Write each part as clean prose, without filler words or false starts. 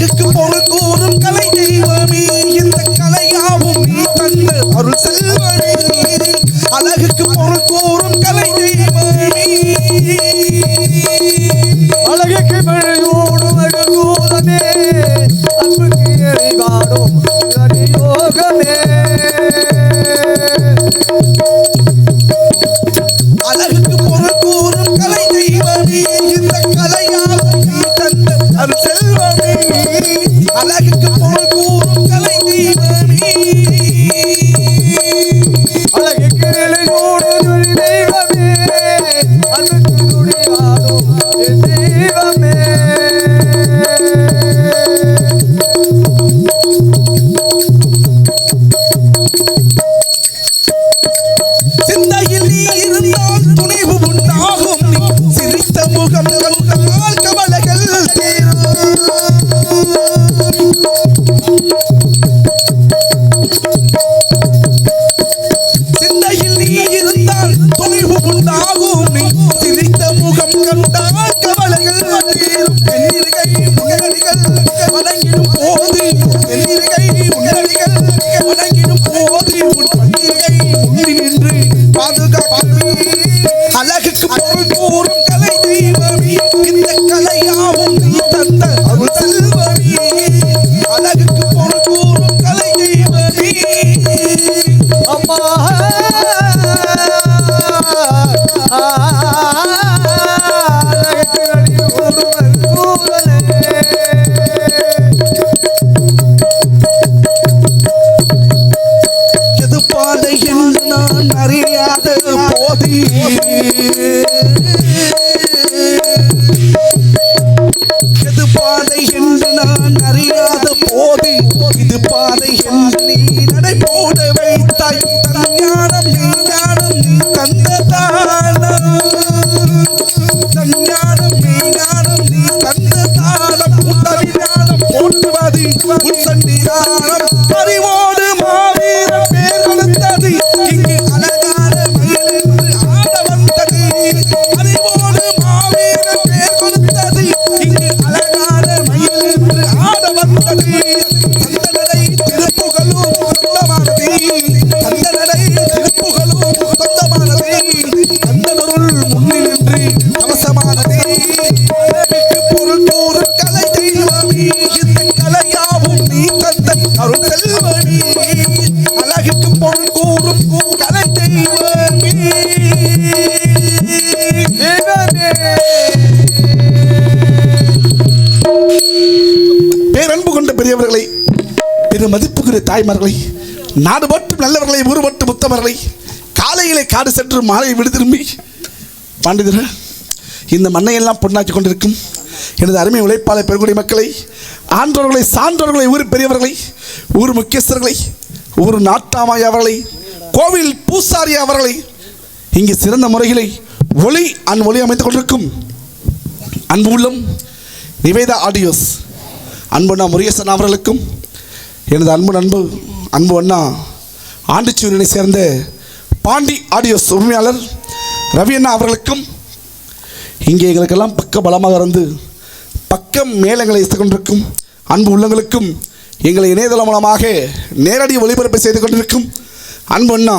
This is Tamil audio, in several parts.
அழகுக்கு பொருள் கூறும் கலை தெய்வமே இந்த கலையாவும் நீ தந்த அருள் செல்வமே அழகுக்கு பொருள் கூறும் கலை தெய்வமே அழகுக்கு மழையோடும் அழகோதமே அன்புக்கு எரிவாடும் யோகமே அழகுக்கு பொருள் கூறும் கலை தெய்வமே இந்த கலையாவும் நீ தந்த அருள் செல்வமே அழகுக்கு பொருள் கூறும் கலை தெய்வமே அழகுக்கு நிலையோடும் தெய்வமே அன்புக்கு துணியாடும் தெய்வமே சிந்தையில் நீ இருந்தால் துணிவு உண்டாகும் நீ சிரித்த முகம் கண்டால் கவலைகள் தீரும் சிந்தையில் நீ இருந்தால் துணிவு உண்டாகும் நீ சிரித்த முகம் கண்டால் கவலைகள் தீரும் பெண்ணிருகை முன்னடிகள் வணங்கிடும் போது பெண்ணிருகை முன்னடிகள் வணங்கிடும் போது உன் பன்னிருகை முன்னி நின்று பாதுகாப்பு அழகுக்கு பொருள் கூறும் கலை தெய்வமே இந்த கலையாவும் நீ தந்த அருள் செல்வமே அழகுக்கு பொருள் கூறும் கலை தெய்வமே அம்மா அழகுக்கு நிலையோடும் கூறலே எது பாதை என்று நான் அறியாத போது எது பாதை என்று நான் அறியாத போது இது பாதை என்று நீ நடை போட வைத்தாய் தஞ்ஞானம் நீ ஞானம் நீ தந்ததானம் தஞ்ஞானம் நீ ஞானம் நீ தந்ததானம் உண்டவிஞானம் போற்றுவது உன் சன்னிதானம் அறிவோடு மாவீரன் பேர் கொடுத்தது இங்கு அழகான மயில் என்று ஆட வந்தது அறிவோடு மாவீரன் பேர் கொடுத்தது இங்கு அழகான மயில் என்று ஆட வந்தது தந்தனரை திருப்புகழும் சொந்தமானது தந்தனரை திருப்புகழும் சொந்தமானது தந்தனருள் முன்னில் நின்று அவசமானது அழகுக்கு பொருள் கூறும் கலை தெய்வமே இந்த கலையாவும் நீ தந்த அருள் செல்வமே அழகுக்கு பொருள் கூறும் கலை தெய்வமே பேரன்பு கொண்ட பெரியவர்களை பெரும் மதிப்புக்குரிய தாய்மார்களை நாடு மட்டும் நல்லவர்களை ஊர் மட்டும் உத்தமர்களை காலையிலே காடு சென்று மாலை விடு திரும்பி பாண்டிதர இந்த மண்ணையெல்லாம் பொன்னாக்கி கொண்டிருக்கும் எனது அருமை உழைப்பாளர் பெருங்குடி மக்களை ஆன்றோர்களை சான்றோர்களை ஊர் பெரியவர்களை ஊர் முக்கியஸ்தர்களை ஊர் நாட்டாமாய் அவர்களை கோவில் பூசாரி அவர்களை இங்கு சிறந்த முறைகளை ஒளி அமைத்துக் கொண்டிருக்கும் அன்பு உள்ளம் நிவேதா ஆடியோஸ் அன்பண்ணா முருகேசன் அவர்களுக்கும் எனது அன்பு அண்ணா ஆண்டிச்சூரியனை சேர்ந்த பாண்டி ஆடியோஸ் உரிமையாளர் ரவி அண்ணா அவர்களுக்கும் இங்கே எங்களுக்கெல்லாம் பக்க பலமாக இருந்து பக்கம் மேளங்களை இசை கொண்டிருக்கும் அன்பு உள்ளங்களுக்கும் எங்களை இணையதளம் மூலமாக நேரடி ஒளிபரப்பு செய்து கொண்டிருக்கும் அன்பு அண்ணா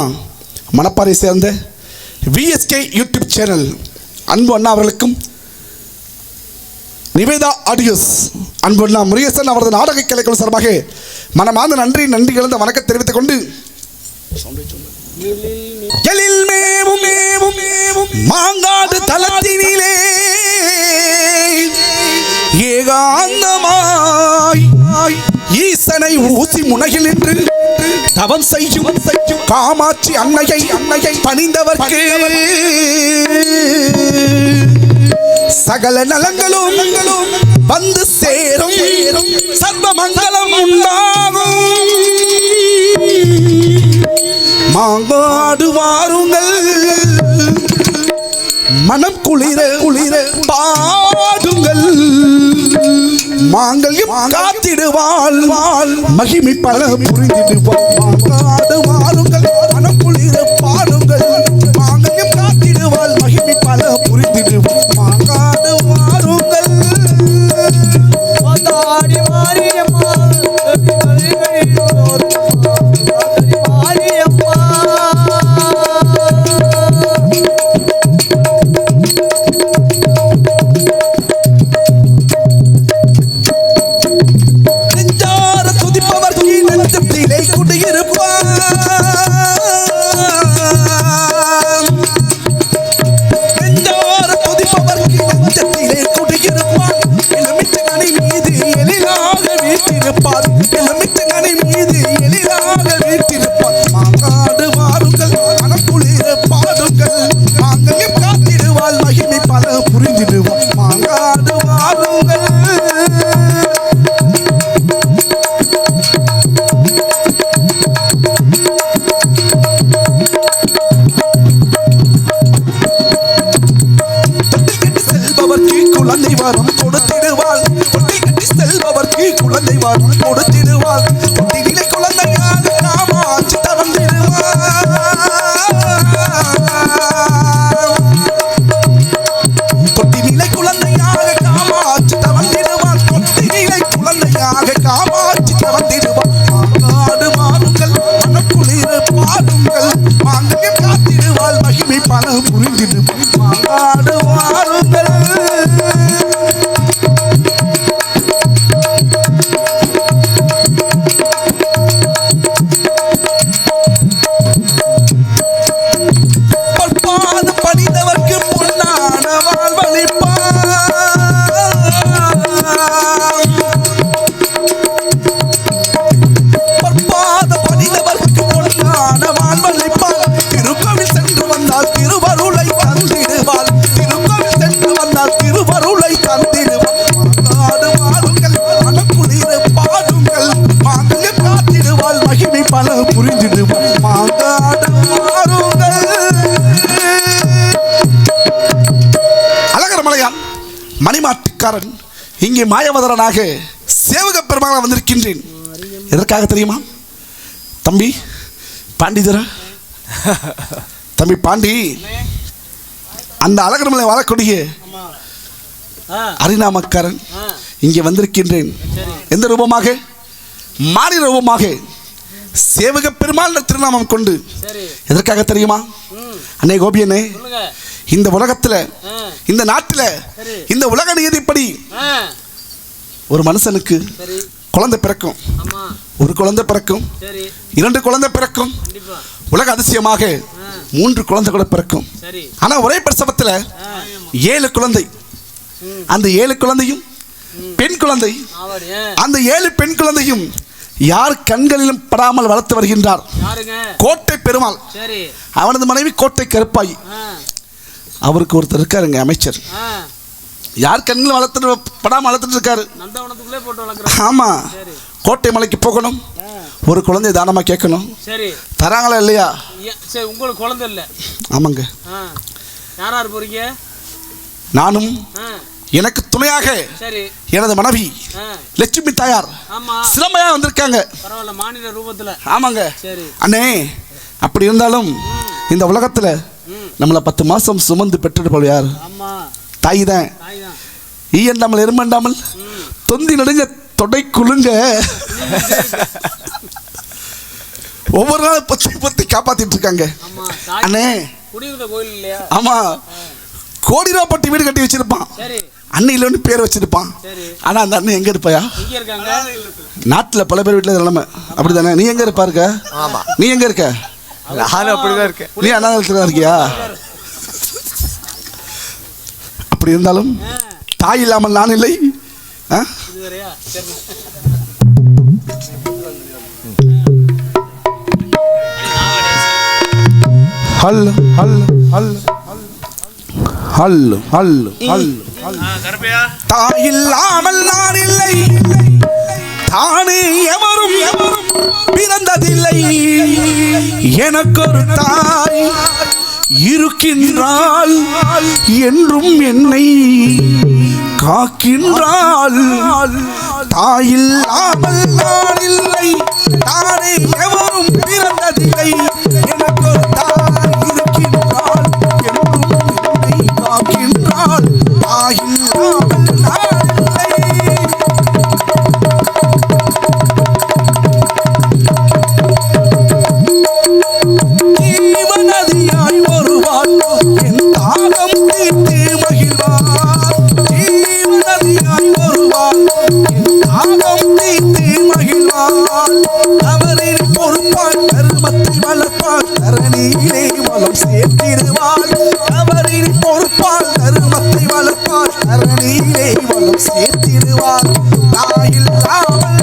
மணப்பாறை சேர்ந்த விஎஸ்கே யூடியூப் சேனல் அன்பு அண்ணா அவர்களுக்கும் நிவேதா ஆடியோஸ் அன்பு அண்ணா முருகேசன் அவரது நாடக கலைக்குழு சார்பாக மனமார்ந்த நன்றி கலந்த வணக்கம் தெரிவித்துக் கொண்டு எழில் மேவும் மாங்காடு தளத்தினிலே ஏகாந்தமாய் ஈசனை ஊசி முனையில் நின்று தவம் செய்யும் காமாட்சி அன்னையை பணிந்தவர்க்கு சகல நலங்களும் வந்து சேரும் சர்வ மங்களம் உண்டாகும் மாங்காடு வாருங்கள் மனம் குளிர பாடுங்கள் மாங்கல்யம் காத்திடுவாள் மகிமை பல புரிந்திடுவாள் மாங்காடு வாருங்கள் மனம் குளிர பாடுங்கள் மாங்கல்யம் காத்திடுவாள் மகிமை பல புரிந்திடுவாள் மாங்காடு வாருங்கள் மாறி கொடுத்திடுவாள் கொட்டி கட்டி செல்பவர்க்கு குழந்தை வாரம் கொடுத்திடுவாள் தொட்டிலே குழந்தையாக காமாட்சி தவந்திடுவாள் தொட்டிலே குழந்தையாக காமாட்சி தவந்திடுவாள் தொட்டிலே குழந்தையாக காமாட்சி தவந்திடுவாள் மாங்காடு மாறுங்கள் மனக்குளிர் பாடுங்கள் மாங்கையும் காத்திடுவாள் மகிமை பல புரிந்திடுவாள் மாங்காடு மாறுங்கள் மணிமாட்டுக்காரன் இங்கே மாயவதரனாக சேவக பெருமாள் வந்திருக்கின்றேன். எதற்காக தெரியுமா தம்பி பாண்டிதரா? தம்பி பாண்டி, அந்த அழகர்மலை வாழக்கூடிய அரிநாமக்காரன் இங்கே வந்திருக்கின்றேன். எந்த ரூபமாக? மாறி ரூபமாக சேவக பெருமாள் திருநாமம் கொண்டு. எதற்காக தெரியுமா அண்ணே கோபியனே? இந்த உலகத்துல இந்த நாட்டில் இந்த உலக நியதிப்படி ஒரு மனுஷனுக்கு குழந்தை பிறக்கும், ஒரு குழந்தை பிறக்கும், 2 குழந்தை பிறக்கும், உலக அதிசயமாக 3 குழந்தை கூட பிறக்கும். ஆனா ஒரே பிரசவத்தில் 7 குழந்தை. அந்த 7 குழந்தையும் பெண் குழந்தை. அந்த 7 பெண் குழந்தையும் யார் கண்களிலும் படாமல் வளர்த்து வருகின்றார்? கோட்டை பெருமாள். அவனது மனைவி கோட்டை கருப்பாய். அவருக்கு ஒருத்தர் இருக்காருங்க அமைச்சர். யார் கண்களும் வளர்த்துட்டு படாமல் வளர்த்துட்டு இருக்காரு. ஆமா, கோட்டை மலைக்கு போகணும், ஒரு குழந்தை தானமா கேட்கணும். தராங்களா இல்லையா? உங்களுக்கு குழந்தை இல்ல? ஆமாங்க. யாராரு போறீங்க? நானும் எனக்கு துணையாக எனது மனைவி லட்சுமி தாயார் சிரமையா வந்திருக்காங்க. மாநில ரூபத்துல. ஆமாங்க அண்ணே. அப்படி இருந்தாலும் இந்த உலகத்துல நம்மளை 10 மாசம் சுமந்து பெற்றெடுப்பவள் யார்? தாய் தான். ஈயண்டாமல் எறும்பண்டாமல் தொந்தி நடுங்க தொடை குலுங்க ஒவ்வொரு நாளும் பத்தி பத்தி காப்பாத்திட்டு இருக்காங்க அண்ணே. ஆமா, கோடி ரூபா பட்டி வீடு கட்டி வச்சிருப்பான், அன்னையில பேர் வச்சிருப்பான். ஆனா அந்த அண்ணன் எங்க இருப்பாயா? நாட்டுல பல பேர் வீட்டுல நிலைமை அப்படித்தானே. நீ எங்க இருப்பாருக்க? நீ எங்க இருக்க? நானும் அப்படிதான் இருக்கேன். நீ அண்ணா இருக்கியா? அப்படி இருந்தாலும் தாய் இல்லாமல் நான் இல்லை. ஹல் ஹல் ஹல் ஹல் ஹல் ஹல் தாய் இல்லாமல் நான் இல்லை, தானே எவரும் பிறந்ததில்லை. எனக்கொரு தாய் இருக்கின்றாள், என்றும் என்னை காக்கின்றாள். தாயில்லாமல் நான் இல்லை, தானே எவரும் பிறந்ததில்லை. எனக்கொரு தாய் இருக்கின்றாள், என்றும் என்னை காக்கின்றாள். தாயில்லாமல் நான் இல்லை. ஜீவநதியாய் வருவாள், என் தாகம் தீர்த்து மகிழ்வாள். ஜீவநதியாய் வருவாள், என் தாகம் தீர்த்து மகிழ்வாள். அவரின் பொறுப்பால் தர்மத்தை வளர்ப்பாள், தரணியிலே வளம் சேர்த்திடுவாள். அவரின் பொறுப்பால் தர்மத்தை வளர்ப்பாள், தரணியிலே வளம் சேர்த்திடுவாள். தாயில்லாமல்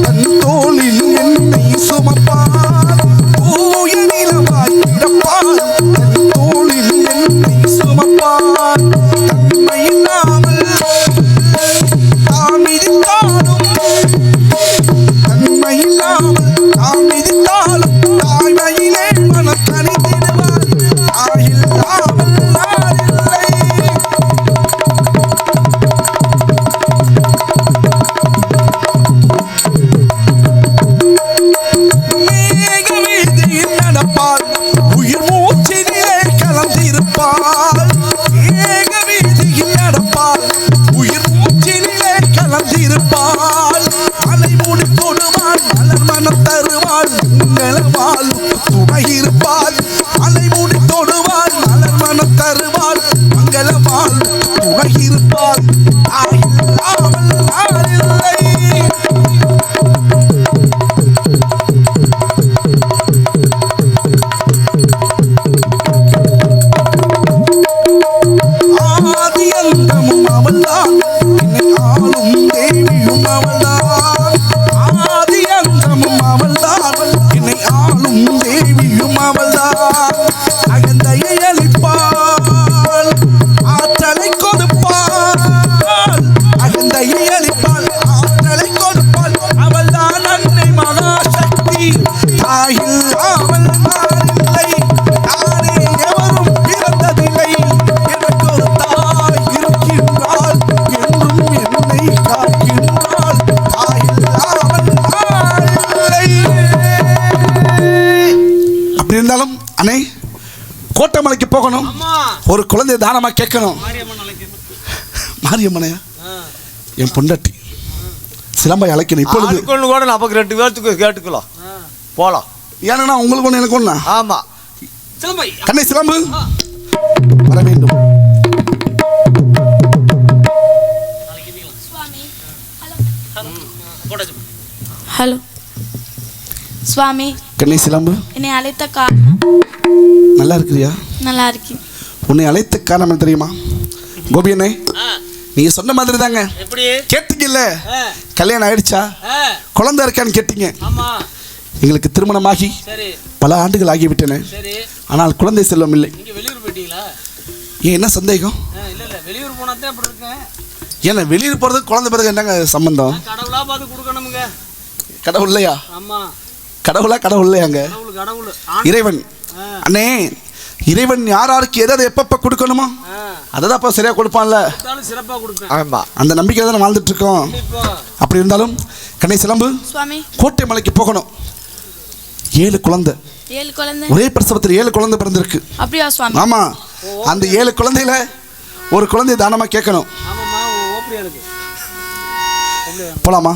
தன் தோளில் என்னை சுமப்பார். இருப்பாள் அலை மூடி தொடுவாள் மலர் மனம் தருவாள் மங்களமால் துணை இருப்பாள் தாயில்லாமல் நாளில்லை ஆதியந்தமும் அவள்தான் என்னை ஆளும் தேவியும் அவள்தான் ஆதியந்தமும் அவள்தான் என்னை ஆளும் தேவியும் அவள்தான் அகந்தையை அளிப்பாள் ஆற்றலை கொடுப்பாள் அகந்தையை அளிப்பாள் ஆற்றலை கொடுப்பாள் அவள்தான் அன்னை மகாசக்தி தாயில்லாமல் நாளில்லை தானே எவரும் பிறந்ததில்லை எனக்கு ஒரு தாய் இருக்கின்றாள் என்றும் என்னை காக்கின்றாள் தாயில்லாமல் நாளில்லை. அப்படி இருந்தாலும் அண்ணே கோட்டமலைக்கு போகணும் அம்மா ஒரு குழந்தை தானமா கேட்கணும் மாரியம்மன் அழைக்கணும். மாரியம்மனையா ஆ, என் பொண்டாட்டி சிலம்பை அழைக்கணும் இப்பொழுது ஆளுக்கு கூட நமக்கு 2 பேர்த்துக்கு கேட்டுக்கலாம் ஆ. போகலாம். ஏன்னா உங்களுக்கு ஒன்று எனக்கு ஒண்ணா ஆமாம். சிலம்பை கண்ணை சிலம்பு ஆ. வர வேண்டும் ஹலோ சுவாமி, கண்ணை சிலம்பு என்னை அழைத்த காரணம் நல்லா இருக்கிறியா நல்லா இருக்கேன். உன்னை அழைத்த காரணம் என்ன தெரியுமா கோபி அண்ணே ஆ, நீங்க சொன்ன மாதிரி தாங்க எப்படி கேட்டீங்கல்ல ஆ, கல்யாணம் ஆயிடுச்சா ஆ, குழந்தை இருக்கான்னு கேட்டீங்க ஆமா எங்களுக்கு திருமணமாகி சரி பல ஆண்டுகள் ஆகிவிட்டன சரி. ஆனால் குழந்தை செல்வம் இல்லை நீங்க வெளியூர் போயிட்டீங்களா? ஏன் என்ன சந்தேகம் இல்ல இல்ல வெளியூர் போனா தான் அப்படி இருக்கேன். ஏன்னா வெளியூர் போறது குழந்தை பிறகு என்னங்க சம்பந்தம் நான் கடவுளா பார்த்து கொடுக்கணுமுங்க. கடவுள் இல்லையா ஆமா கடவுளா கடவுள் இல்லையாங்க கடவுள் கடவுள் ஆண். இறைவன் ஆ, அண்ணே இறைவன் யார் யாருக்கு எதை எப்பப்ப கொடுக்கணுமோ ஆ. அதை தான் அப்போ சரியா கொடுப்பான்ல கொடுத்தாலும் சிறப்பா கொடுப்பேன். ஆமாம். அந்த நம்பிக்கையில தான் வாழ்ந்துட்டு இருக்கோம் கண்டிப்பா. அப்படி இருந்தாலும் கண்ணை சிலம்பு சுவாமி, கோட்டை மலைக்கு போகணும் 7 குழந்தை 7 குழந்தை ஒரே பிரசவத்தில் 7 குழந்தை பிறந்திருக்கு அப்படியா சுவாமி? ஆமா அந்த 7 குழந்தையில ஒரு குழந்தைய தானமா கேட்கணும் ஆமாம்மா ஓப்பரியா இருக்கு. போலாமா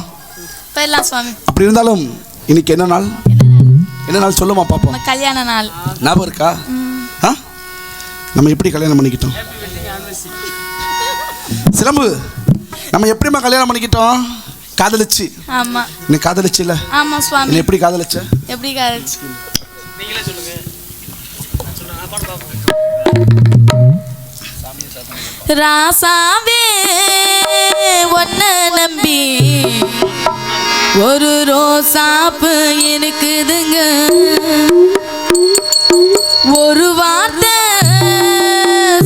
போயிடலாம் சுவாமி. அப்படி இருந்தாலும் இன்னைக்கு என்ன நாள் என்ன நாள் சொல்லுமா பாப்போம் நம்ம கல்யாண நாள். ஞாபகம் இருக்கா ஆ நம்ம எப்படி கல்யாணம் பண்ணிக்கிட்டோம் ஹாப்பி வெட்டிங் ஆனிவர்சரி. சிலம்பு நம்ம எப்படிம்மா கல்யாணம் பண்ணிக்கிட்டோம் காதலிச்சு ஆமா நீ காதலிச்சு இல்ல ஆமா சுவாமி. நீ எப்படி காதலிச்ச எப்படி காதலிச்சு? நீங்களே சொல்லுங்க. நான் சொல்றேன். நான் பாட்டு பாப்போம். ராசாவே ஒன்ன நம்பி ஒரு ரோசாப்பு இருக்குதுங்க, ஒரு வார்த்தை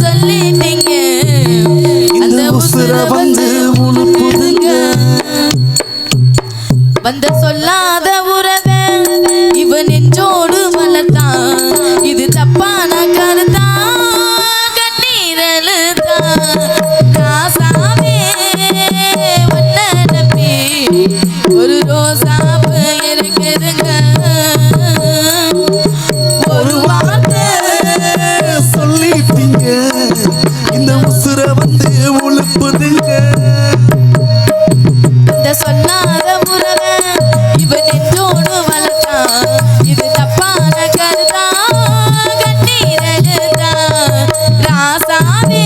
சொல்லிட்டீங்க அந்த உசுர வந்து உழுப்புதுங்க. வந்த சொல்லாத உறவே இவ நெஞ்சோடு வளர்த்தான், இது தப்பான கருத்தா கண்ணீரழுதா. ராசாவே ஒன்ன நம்பி ஒரு ரோசாப்பு இருக்குதுங்க, ஒரு வார்த்தை சொல்லிட்டீங்க இந்த உசுர வந்து உழுப்புதுங்க. இந்த சொல்லாத உறவை இவ நெஞ்சோடு வளர்த்தான், இது தப்பான கருதா கண்ணீரழுதா. ராசாவே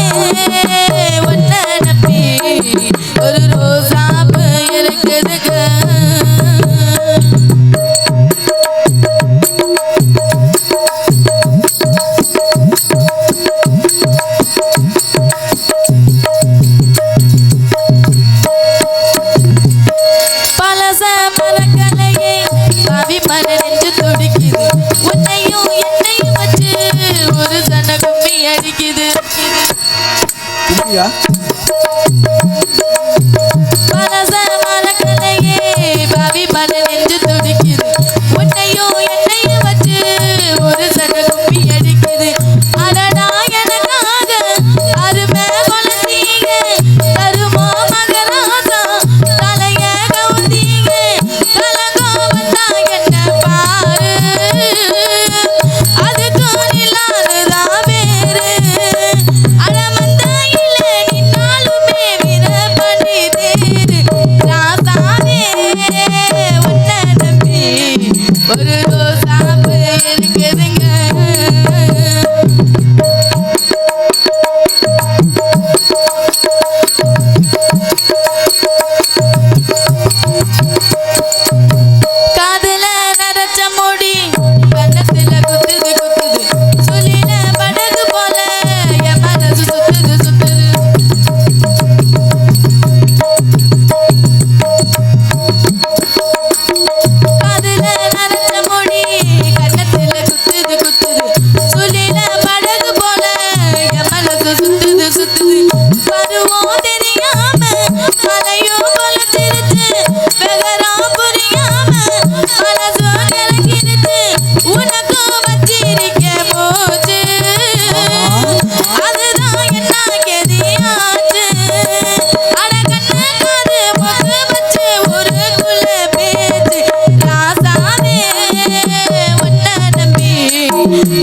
ஒன்ன நம்பி ஒரு ரோசாப்பு இருக்குதுங்க. பலச மரக்கலையை பாவி மர நெஞ்சு துடிக்குது, உன்னையும் என்னையும் வச்சு ஒரு சன கும்மி அடிக்குது. கும்பியா பலச மரக்கலையை பாவி மர நெஞ்சு துடிக்குது, உன்னையும் என்னையும் வச்சு ஒரு சன கும்மி அடிக்குது. அடடா எனக்காக அருமை கொளுத்தீங்க, தருமோ மகராசா தலைய கவுந்தீங்க, கலங்கம் வந்தா என்ன பாரு, அதுக்கு நிலானுதான் வேறு. அடமந்தாயில நின்ன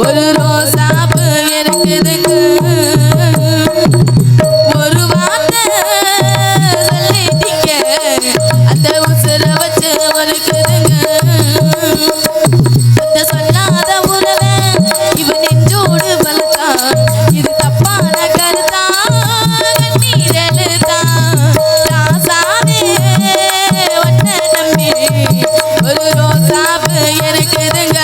ஒரு ரோசாப்பு இருக்குதுங்க ஒரு வார்த்தை சொல்லிட்டீங்க அந்த உசுர வச்சு ஒருக்குதுங்க சொல்லாத உறவை இவன் நெஞ்சோடு வளர்த்தா இது தப்பான கருத்தா கண்ணீரழுத்தா ராசாவே ஒன்ன நம்பி ஒரு ரோசாப்பு இருக்குதுங்க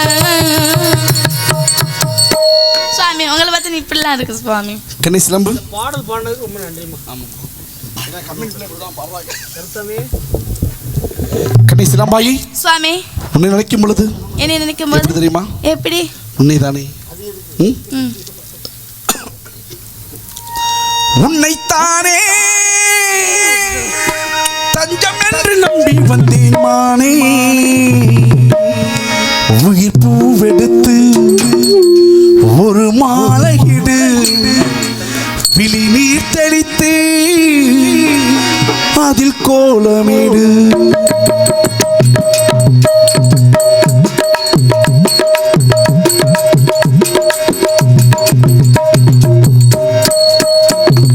சுவாமி உங்களை பார்த்து இப்படிலாம் இருக்கு சுவாமி கண்ணை சிலம்பு பாடல் பாடினதுக்கு ரொம்ப நன்றிம்மா. கருத்தமே கண்ணை சிலம்பாயி சுவாமி உன்னை நினைக்கும் பொழுது என்ன நினைக்கும் எப்படி போது தெரியுமா? எப்படி உன்னைதானே. ம் உன்னைத்தானே தஞ்சம் என்று நம்பி வந்தேன் மானே உயிர் பூவெடுத்து ஒரு மாலையிடு விழி நீர் தெளித்து அதில் கோலமிடு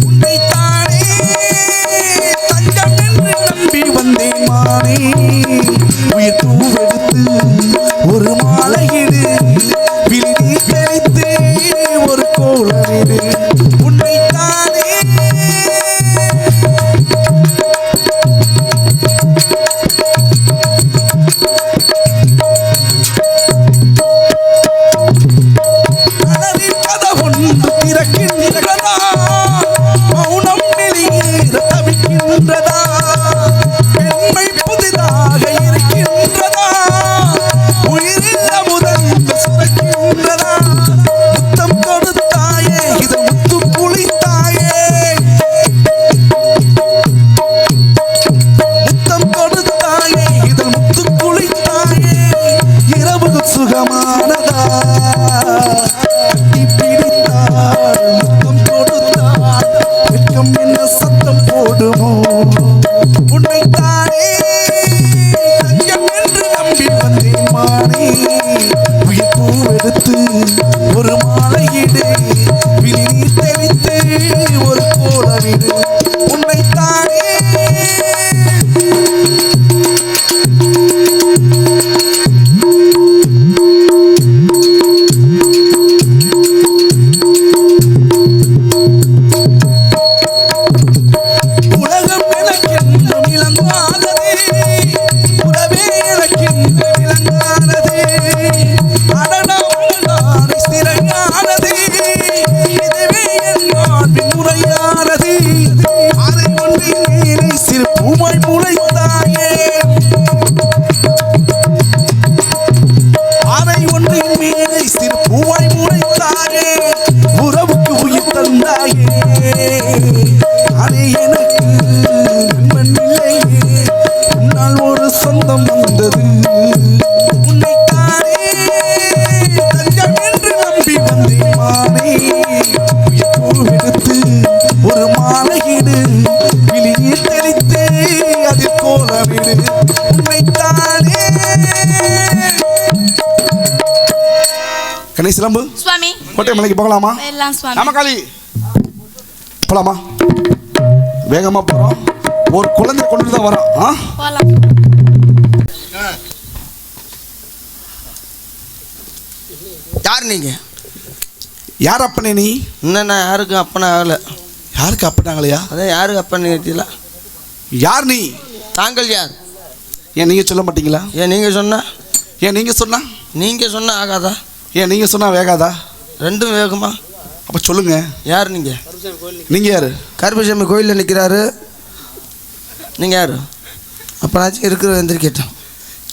உன்னைத்தானே தஞ்சம் என்று நம்பி வந்தேன் மானே உயிர் பூவெடுத்து ஒரு மாலையிடு விழி நீர் தெளித்து ஒரு கோலமிடு உன்னைத்தானே சுகமானதா பிடித்தாள் முத்தம் கொடுத்தாள் வெட்கம் என்ன சத்தம் போடுமோ உன்னைத்தானே தஞ்சம் என்று நம்பி வந்தேன் மானே உயிர் பூவெடுத்து ஒரு மாலையிடு விழி நீர் தெளித்து ஒரு கோலமிடு உன்னைத்தானே உறவுக்கு உயிர் தந்தாயே அரை எனக்கு நண்பன் இல்லையே உன்னால் ஒரு சொந்தம் வந்தது உன்னைத்தானே தஞ்சம் என்று நம்பி வந்தேன் மானே உயிர் பூவெடுத்து ஒரு மாலையிடு விழி நீர் தெளித்து அதில் கோலமிடு உன்னைத்தானே. கணேஷ் சிலம்பு சுவாமி கோட்டை மலைக்கு போகலாமா? எல்லாம் சுவாமி நமக்காளி போலாமா? வேகமா போறோம். ஒரு குழந்தை கொண்டு தான் வரோம். போலாம் யார் நீங்க? யார் அப்பனே நீ? இன்னும் நான் யாருக்கும் அப்பனை ஆகலை. யாருக்கு அப்பனாங்களையா? அதான் யாருக்கு அப்பன்னு கேட்டீங்களா? யார் நீ? தாங்கள் யார்? ஏன் நீங்க சொல்ல மாட்டீங்களா? ஏன் நீங்கள் சொன்னா? ஏன் நீங்க சொன்னா? நீங்கள் சொன்னா ஆகாதா? ஏன் நீங்க சொன்னா வேகாதா? ரெண்டும் வேகுமா? அப்ப சொல்லுங்க. யார் நீங்கள்? நீங்க யாரு? கருப்பசாமி கோயிலில் நிற்கிறாரு. நீங்கள் யார்? அப்போனாச்சும் இருக்கிற எந்திரிக்கட்டும்.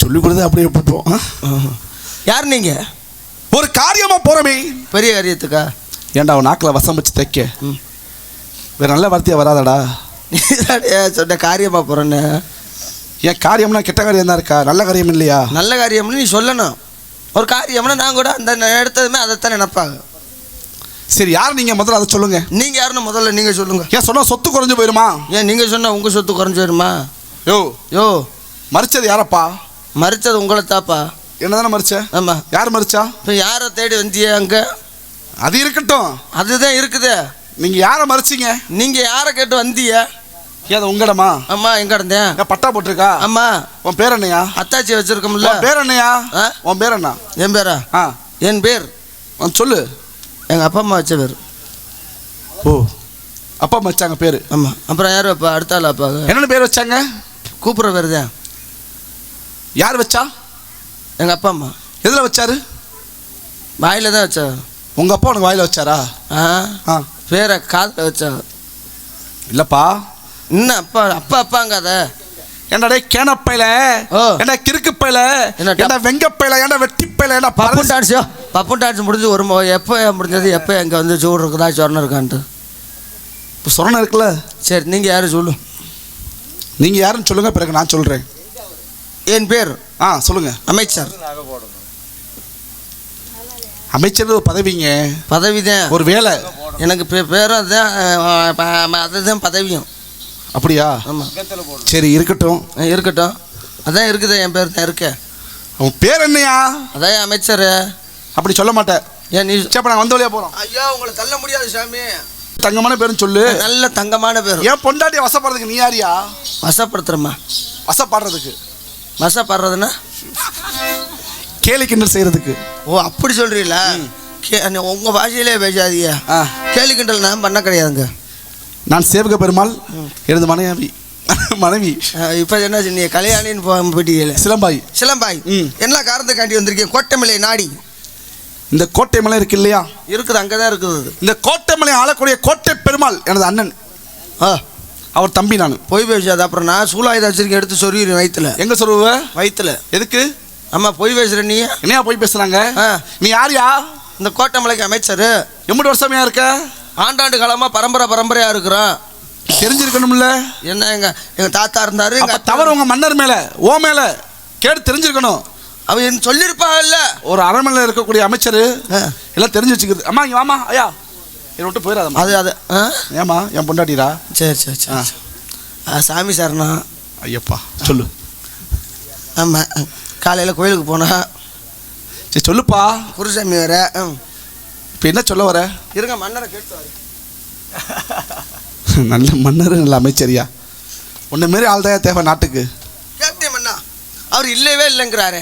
சொல்லி கொடுத்து அப்படியே போட்டுவோம். யார் நீங்கள்? ஒரு காரியமா போறமே. பெரிய காரியத்துக்கா? ஏன்டா அவன் நாக்கில் வசம் வச்சு தைக்க வேற நல்ல வார்த்தையா வராதடா. நீ சொன்ன காரியமாக போகிறேன்னு. ஏன் காரியம்னா கெட்ட காரியம் தான் இருக்கா? நல்ல காரியம் இல்லையா? நல்ல காரியம்னு நீ சொல்லணும். ஒரு காரியம்னா நான் கூட அந்த எடுத்ததுமே அதைத்தான் நினைப்பாங்க. சரி, யார் நீங்க? முதல்ல அதை சொல்லுங்க. நீங்கள் யாருன்னு முதல்ல நீங்கள் சொல்லுங்கள். ஏன் சொன்னா சொத்து குறைஞ்சு போயிருமா? ஏன் நீங்கள் சொன்னால் உங்கள் சொத்து குறைஞ்சி வருமா? யோ யோ மறிச்சது யாரப்பா? மறிச்சது உங்களை தாப்பா. என்னதானே மறிச்ச? ஆமா. யார் மறிச்சா? இப்போ யாரை தேடி வந்தியே அங்க? அது இருக்கட்டும், அதுதான் இருக்குது. நீங்க யாரை மறிச்சீங்க? நீங்க யாரை கேட்டு வந்திய? ஏன் உங்கடமா? ஆமா, எங்க இருந்தேன்? பட்டா போட்டிருக்கா? ஆமா. உன் பேர் என்னையா? அத்தாச்சி வச்சிருக்கோம்ல. உன் பேர் என்னையா? உன் பேர் என்ன? என் பேரா? என் பேர் சொல்லு. எங்க அப்பா அம்மா வச்ச பேர். ஓ, அப்பா அம்மா வச்சாங்க பேரு? ஆமா. அப்புறம் யார் அப்பா? அடுத்த ஆள் அப்பா. என்னென்ன பேர் வச்சாங்க? கூப்பிட்ற பேர் தான். யார் வச்சா? எங்க அப்பா அம்மா. எதில் வச்சாரு? வாயில தான் வச்சா. உங்க அப்பா உனக்கு வாயில வச்சாரா? பேரை காதில் வச்சா. இல்லப்பா, இன்னும் அப்பா அப்பா அப்பாங்க அதை. என்னடா கேனப்பையில, என்ன கிறுக்கு பையில, என்ன வெங்கப்பையில, என்ன வெட்டிப்பையில, என்ன பப்பு டான்ஸோ? பப்பு டான்ஸ் முடிஞ்சு ஒரு எப்போ முடிஞ்சது? எப்போ எங்கே வந்து சூடு இருக்குதா சொரணம் இருக்கான்ட்டு? இப்போ சொரணம் இருக்குல்ல. சரி, நீங்கள் யாரும் சொல்லு. நீங்கள் யாருன்னு சொல்லுங்க, பிறகு நான் சொல்கிறேன். என் பேர் சொல்லுங்க. அமைச்சர். அமைச்சர் ஒரு பதவிங்க. பதவி தான், ஒரு வேலை. எனக்கு பேரும் அதுதான், அதுதான் பதவியும். அப்படியா? ஆமாம். சரி, இருக்கட்டும் இருக்கட்டும். அதான் இருக்குது, என் பேர் தான் இருக்கேன். உன் பேர் என்னையா? அதான் அமைச்சர். அப்படி சொல்ல மாட்டேன். ஏன் நீ? சரி, நான் வந்த வழியா போகிறோம். ஐயா, உங்களை தள்ள முடியாது சாமி. தங்கமான பேருன்னு சொல்லு. நல்ல தங்கமான பேர். ஏன் பொண்டாட்டியை வசப்படுறதுக்கு நீ யாரியா? வசப்படுத்துறமா? வசப்படுறதுக்கு. வசப்படுறதுன்னா கேலி கிண்டல் செய்யறதுக்கு. ஓ, அப்படி சொல்றீங்களா? உங்க பாஷையிலே பேசாதீங்க. கேலி கிண்டல் நான் பண்ண கிடையாதுங்க. நான் சேவக பெருமாள், எனது மனைவி. இப்போ என்ன சொன்னீங்க? கல்யாணின்னு போயிட்டீங்க. சிலம்பாய். சிலம்பாய். என்ன காரணத்துக்காண்டி வந்திருக்கேன்? கோட்டைமலை நாடி. இந்த கோட்டை மலை இருக்கு இல்லையா? இருக்குது, அங்கே தான் இருக்குது. இந்த கோட்டை மலை ஆளக்கூடிய கோட்டை பெருமாள் எனது அண்ணன். அவர் தம்பி. நான் பொய் பேசாது. அப்புறம் நான் சூலாயுத வச்சிருக்கேன், எடுத்து சொருகிறேன் வயிற்றுல. எங்க சொல்லுவ? வயிற்றுல. எதுக்கு? ஆமா, பொய் பேசுற நீ. என்னையா பொய் பேசுறாங்க? நீ யாரியா? இந்த கோட்டைமலைக்கு அமைச்சர். எம்பது வருஷமையா இருக்க? ஆண்டாண்டு காலமா பரம்பரையா இருக்கிறோம். தெரிஞ்சிருக்கணும்ல. என்ன, எங்க தாத்தா இருந்தாரு. தவறு உங்க மன்னர் மேல, ஓ மேல கேட்டு தெரிஞ்சிருக்கணும். அவன் சொல்லியிருப்பாங்கல்ல. ஒரு அரண்மனையில் இருக்கக்கூடிய அமைச்சர் எல்லாம் தெரிஞ்சு வச்சுக்கிறது. அம்மா இங்க வாமா. ஐயா, என்னை விட்டு போயிடாதம்மா. அது ஏமா என் பொண்டாட்டிரா? சரி சரி சரி. சாமி சார்ண்ணா. ஐயப்பா, சொல்லு. ஆமாம், காலையில் கோயிலுக்கு போனா. சரி சொல்லுப்பா. குருசாமி வேற. இப்போ என்ன சொல்ல வர? இருங்க, மன்னரை கேட்டு வர. நல்ல மன்னர், நல்ல அமைச்சரியா. உன்ன மாரி ஆள் தான் தேவை நாட்டுக்கு. கேட்டேன் மன்னா, அவர் இல்லவே இல்லைங்கிறாரு.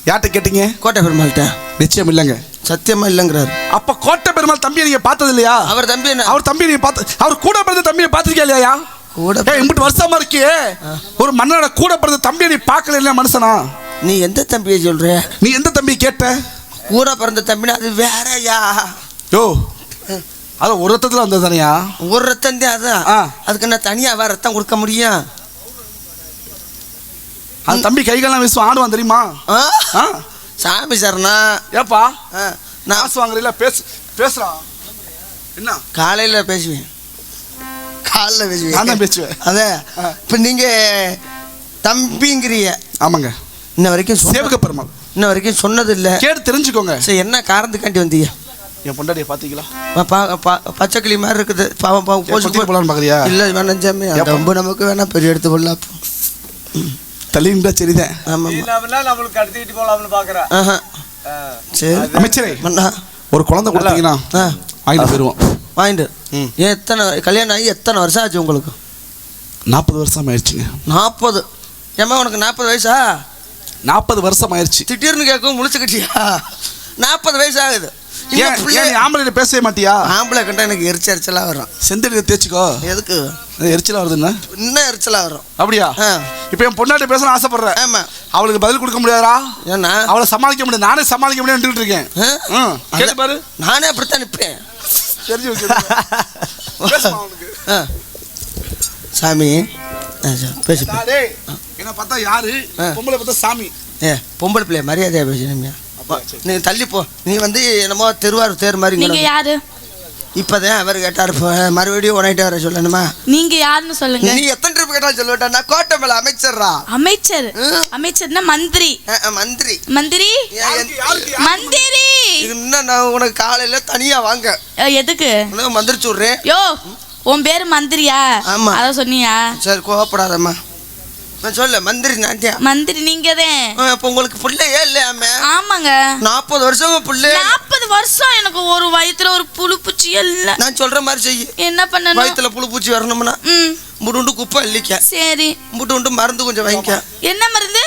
யார்கிட்ட கேட்டீங்க? கோட்டை பெருமாள்கிட்ட. நிச்சயம் இல்லைங்க, சத்தியமா இல்லைங்கிறாரு. அப்ப கோட்டை பெருமாள் தம்பியை நீங்க பார்த்தது இல்லையா? அவர் தம்பி என்ன? அவர் தம்பி நீங்க பார்த்து, அவர் கூட பிறந்த தம்பியை பார்த்துருக்கா இல்லையா? கூட இம்பட்டு வருஷமா இருக்கியே, ஒரு மன்னரோட கூட பிறந்த தம்பியை நீ பார்க்கல இல்லையா மனுஷனா? நீ எந்த தம்பியை சொல்ற? நீ எந்த தம்பியை கேட்ட? கூட பிறந்த தம்பினா அது வேறயா? யோ, அது ஒரு ரத்தத்துல வந்தது தானையா? ஒரு ரத்தம் தான். அதான், அதுக்கு என்ன தனியாக ரத்தம் கொடுக்க முடியும்? அந்த தம்பி கைகள்லாம் வீசுவான், ஆடுவான் தெரியுமா? சாமி சார்ண்ணா. ஏப்பா, நான் காசு வாங்குறீங்களா? பேசுறான். என்ன? காலையில் பேசுவேன், காலையில் பேசுவேன். நான் தான் பேசுவேன். அதே இப்போ நீங்கள் தம்பிங்கிறிய. ஆமாங்க. இன்ன வரைக்கும் சேவக பெருமாள் இன்ன வரைக்கும் சொன்னது இல்லை. கேட்டு தெரிஞ்சுக்கோங்க. சரி, என்ன காரணத்துக்காண்டி வந்தீங்க? என் பொண்டாட்டியை பார்த்தீங்களா? பச்சை கிளி மாதிரி இருக்குது. போலான்னு பார்க்குறியா? இல்லை வேணாம் சாமி, அந்த ரொம்ப நமக்கு வேணாம், பெரிய எடுத்து போடலாம். தள்ளின்றா சரிதான். நம்மளுக்கு கடத்திட்டு போலாம்னு பாக்குறேன். சரி அமைச்சரே, ஒரு குழந்தை கொடுத்தீங்கன்னா வாங்கிட்டு போயிடுவோம். வாங்கிட்டு. ஏன் எத்தனை கல்யாணம் ஆகி எத்தனை வருஷம் ஆச்சு உங்களுக்கு? 40 வருஷம் ஆயிடுச்சுங்க. 40? ஏம்மா உனக்கு 40 வயசா? 40 வருஷம் ஆயிடுச்சு. திடீர்னு கேட்கும் முழிச்சுக்கிட்டியா? 40 வயசு ஆகுது. ஆம்பளை பேசவே மாட்டியா? ஆம்பளை கண்டா எனக்கு எரிச்சலா வரும். செந்தடியை தேய்ச்சிக்கோ. எதுக்கு எரிச்சலா வருதுன்னா? இன்னும் எரிச்சலா வரும். அப்படியா? இப்போ என் பொண்டாட்டி பேசணும்னு ஆசைப்படுறேன். ஆமா. அவளுக்கு பதில் கொடுக்க முடியாதா? ஏன்னா அவளை சமாளிக்க முடியாது, நானே சமாளிக்க முடியாது இருக்கேன். கேட்டு பாரு. நானே அப்படித்தான் நிற்பேன். தெரிஞ்சு வச்சு சாமி பேசு. என்ன பார்த்தா யாரு? பொம்பளை பார்த்தா சாமி. பொம்பளை பிள்ளைய மரியாதையா பேசுறீங்க. நீ தள்ளி போ. நீ வந்து என்னமோ திருவாரூர் தேர் மாதிரி. நீங்க யாரு? இப்பதான் அவர் கேட்டாரு, மறுபடியும் உனையிட்டு வர சொல்லணுமா? நீங்க யாருன்னு சொல்லுங்க. நீ எத்தனை ட்ரிப் கேட்டாலும் சொல்ல வேண்டாம். நான் கோட்டை மேல அமைச்சர்ரா. அமைச்சர்? அமைச்சர்னா மந்திரி. மந்திரி. மந்திரி மந்திரி. இன்னும் நான் உனக்கு காலையில தனியா வாங்க. எதுக்கு? மந்திரிச்சு விடுறேன். யோ, உன் பேரு மந்திரியா? ஆமா. அதான் சொன்னியா? சரி, கோவப்படாதம்மா. நான் சொல்ல மந்திரி நாட்டியா மந்திரி நீங்க தான். இப்போ உங்களுக்கு பிள்ளையே இல்லையாமே? ஆமாங்க. 40 வருஷமா பிள்ளை. 40 வருஷம் எனக்கு ஒரு வயித்துல ஒரு புழு பூச்சி இல்ல. நான் சொல்ற மாதிரி செய்ய. என்ன பண்ணணும்? வயித்துல புழு பூச்சி வரணும்னா முடுண்டு குப்பை அள்ளிக்க. சரி. முடுண்டு மருந்து கொஞ்சம் வாங்கிக்க. என்ன மருந்து?